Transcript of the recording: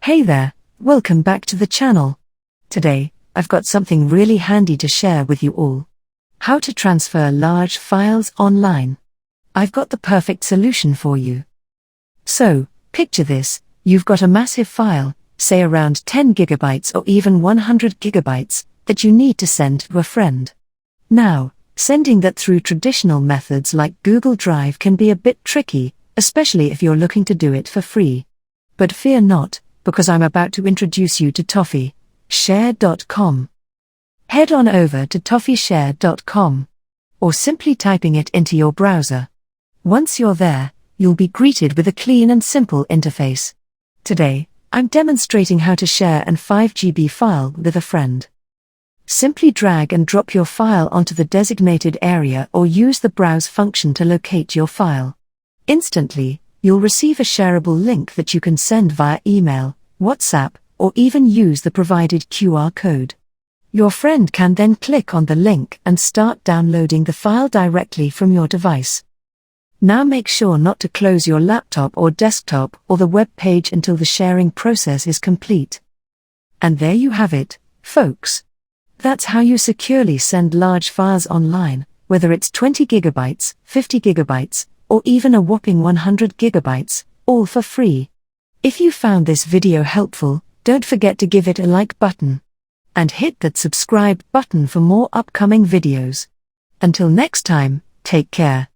Hey there, welcome back to the channel. Today, I've got something really handy to share with you all. How to transfer large files online. I've got the perfect solution for you. So, picture this, you've got a massive file, say around 10 gigabytes or even 100 gigabytes, that you need to send to a friend. Now, sending that through traditional methods like Google Drive can be a bit tricky, especially if you're looking to do it for free. But fear not, because I'm about to introduce you to ToffeeShare.com. Head on over to ToffeeShare.com, or simply typing it into your browser. Once you're there, you'll be greeted with a clean and simple interface. Today, I'm demonstrating how to share an 5 GB file with a friend. Simply drag and drop your file onto the designated area or use the browse function to locate your file. Instantly, you'll receive a shareable link that you can send via email, WhatsApp, or even use the provided QR code. Your friend can then click on the link and start downloading the file directly from your device. Now make sure not to close your laptop or desktop or the web page until the sharing process is complete. And there you have it, folks. That's how you securely send large files online, whether it's 20 gigabytes, 50 gigabytes, or even a whopping 100 gigabytes, all for free. If you found this video helpful, don't forget to give it a like button. And hit that subscribe button for more upcoming videos. Until next time, take care.